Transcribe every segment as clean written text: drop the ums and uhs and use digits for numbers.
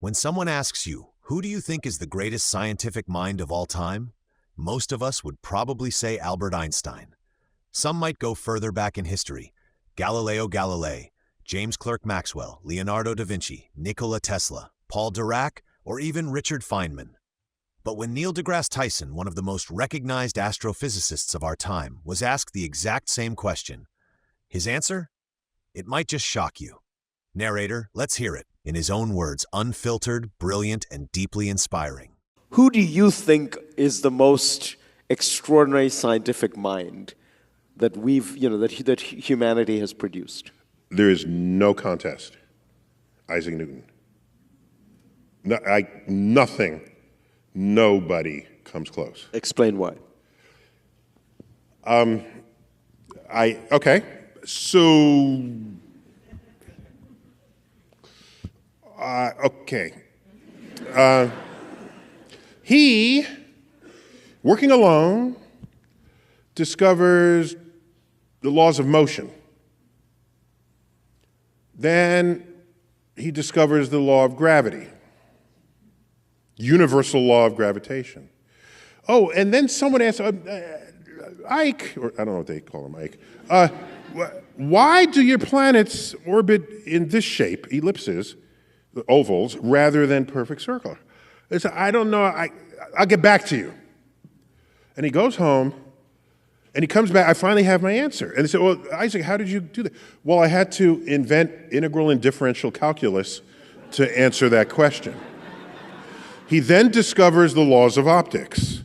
When someone asks you, who do you think is the greatest scientific mind of all time? Most of us would probably say Albert Einstein. Some might go further back in history. Galileo Galilei, James Clerk Maxwell, Leonardo da Vinci, Nikola Tesla, Paul Dirac, or even Richard Feynman. But when Neil deGrasse Tyson, one of the most recognized astrophysicists of our time, was asked the exact same question, his answer? It might just shock you. Narrator, let's hear it. In his own words, unfiltered, brilliant, and deeply inspiring. Who do you think is the most extraordinary scientific mind that that humanity has produced? There is no contest. Isaac Newton. Nobody comes close. Explain why. Okay. So, okay. He, working alone, discovers the laws of motion. Then he discovers the law of gravity, universal law of gravitation. Oh, and then someone asked, Ike, or I don't know what they call him, Ike, why do your planets orbit in this shape, ellipses, ovals, rather than perfect circle? He said, I don't know, I'll get back to you. And he goes home, and he comes back, I finally have my answer. And they said, well, Isaac, how did you do that? Well, I had to invent integral and differential calculus to answer that question. He then discovers the laws of optics,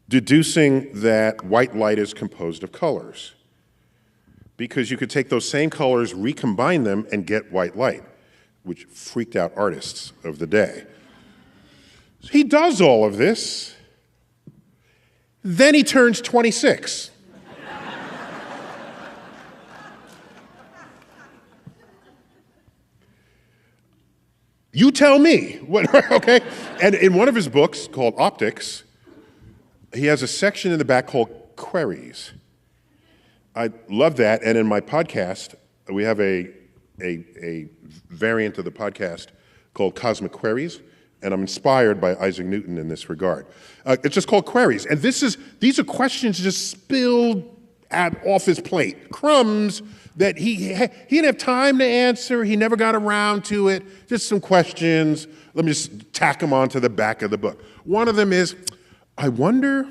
deducing that white light is composed of colors, because you could take those same colors, recombine them, and get white light, which freaked out artists of the day. He does all of this. Then he turns 26. You tell me. Okay? And in one of his books called Optics, he has a section in the back called Queries. I love that. And in my podcast, we have a variant of the podcast called Cosmic Queries. And I'm inspired by Isaac Newton in this regard. It's just called Queries. And these are questions just spilled off his plate. Crumbs that he didn't have time to answer. He never got around to it. Just some questions. Let me just tack them onto the back of the book. One of them is, I wonder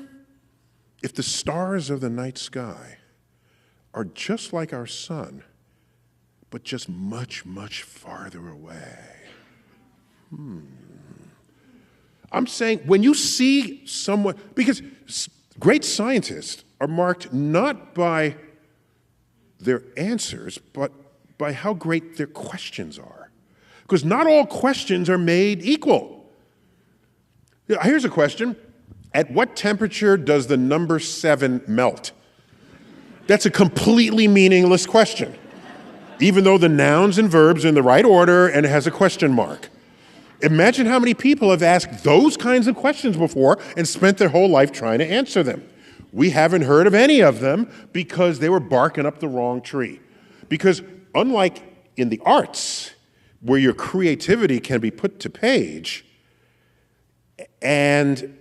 if the stars of the night sky are just like our sun, but just much, much farther away. I'm saying when you see someone, because great scientists are marked not by their answers, but by how great their questions are. Because not all questions are made equal. Here's a question. At what temperature does the number 7 melt? That's a completely meaningless question, even though the nouns and verbs are in the right order and it has a question mark. Imagine how many people have asked those kinds of questions before and spent their whole life trying to answer them. We haven't heard of any of them because they were barking up the wrong tree. Because unlike in the arts, where your creativity can be put to page, and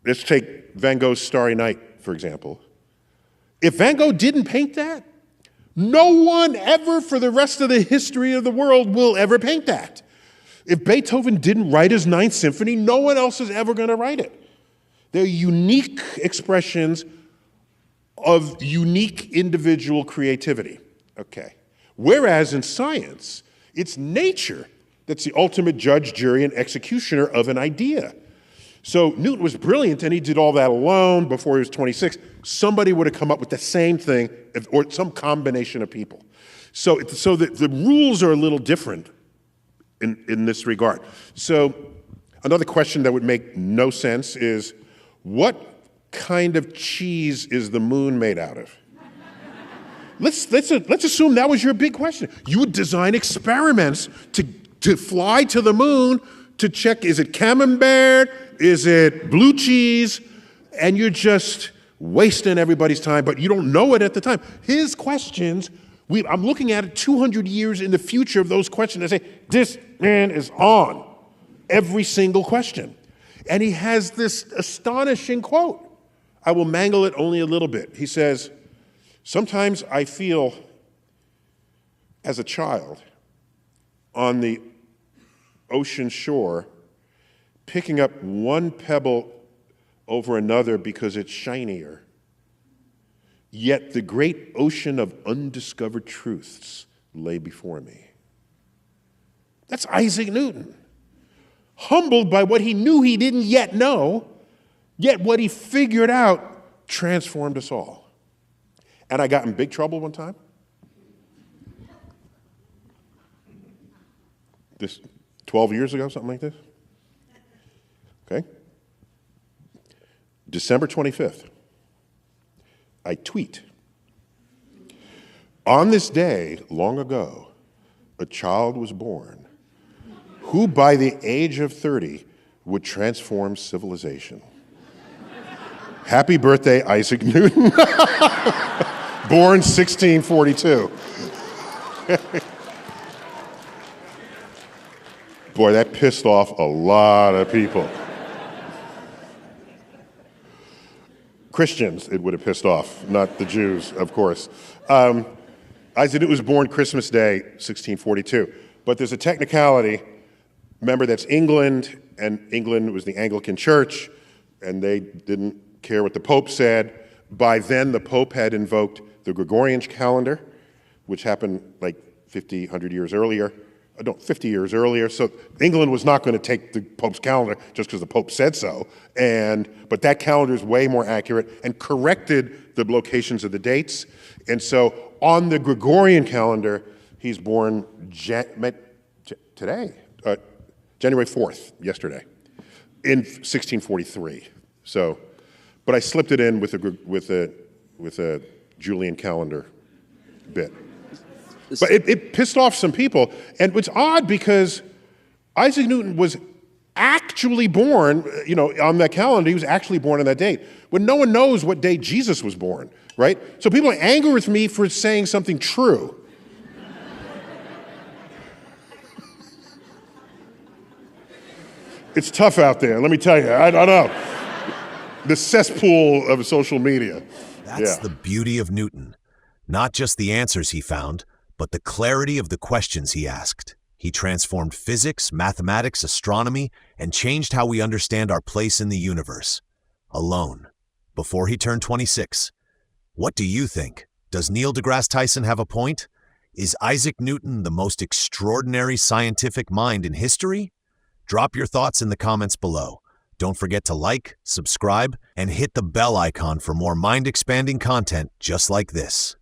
let's take Van Gogh's Starry Night, for example. If Van Gogh didn't paint that, no one ever for the rest of the history of the world will ever paint that. If Beethoven didn't write his Ninth Symphony, no one else is ever going to write it. They're unique expressions of unique individual creativity. Okay. Whereas in science, it's nature that's the ultimate judge, jury, and executioner of an idea. So Newton was brilliant, and he did all that alone before he was 26. Somebody would have come up with the same thing, or some combination of people. So the rules are a little different in this regard. So another question that would make no sense is, what kind of cheese is the moon made out of? Let's assume that was your big question. You would design experiments to fly to the moon to check, is it camembert? Is it blue cheese? And you're just wasting everybody's time, but you don't know it at the time. His questions I'm looking at it 200 years in the future of those questions. I say, this man is on every single question. And he has this astonishing quote. I will mangle it only a little bit. He says, sometimes I feel as a child on the ocean shore picking up one pebble over another because it's shinier. Yet the great ocean of undiscovered truths lay before me. That's Isaac Newton. Humbled by what he knew he didn't yet know, yet what he figured out transformed us all. And I got in big trouble one time. This 12 years ago, something like this. Okay? December 25th. I tweet, on this day, long ago, a child was born who by the age of 30 would transform civilization. Happy birthday, Isaac Newton. Born 1642. Boy, that pissed off a lot of people. Christians, it would have pissed off, not the Jews, of course. Isaac Newton was born Christmas Day, 1642. But there's a technicality. Remember, that's England, and England was the Anglican Church, and they didn't care what the Pope said. By then, the Pope had invoked the Gregorian calendar, which happened like 50, 100 years earlier. No, 50 years earlier. So England was not going to take the Pope's calendar just because the Pope said so. But that calendar is way more accurate and corrected the locations of the dates. And so on the Gregorian calendar, he's born today, January 4th, yesterday, in 1643. So, but I slipped it in with a Julian calendar bit. But it pissed off some people. And it's odd because Isaac Newton was actually born, on that calendar, he was actually born on that date. When no one knows what day Jesus was born, right? So people are angry with me for saying something true. It's tough out there, let me tell you. I don't know. The cesspool of social media. That's the beauty of Newton. Not just the answers he found, but the clarity of the questions he asked. He transformed physics, mathematics, astronomy, and changed how we understand our place in the universe. Alone, before he turned 26. What do you think? Does Neil deGrasse Tyson have a point? Is Isaac Newton the most extraordinary scientific mind in history? Drop your thoughts in the comments below. Don't forget to like, subscribe, and hit the bell icon for more mind-expanding content just like this.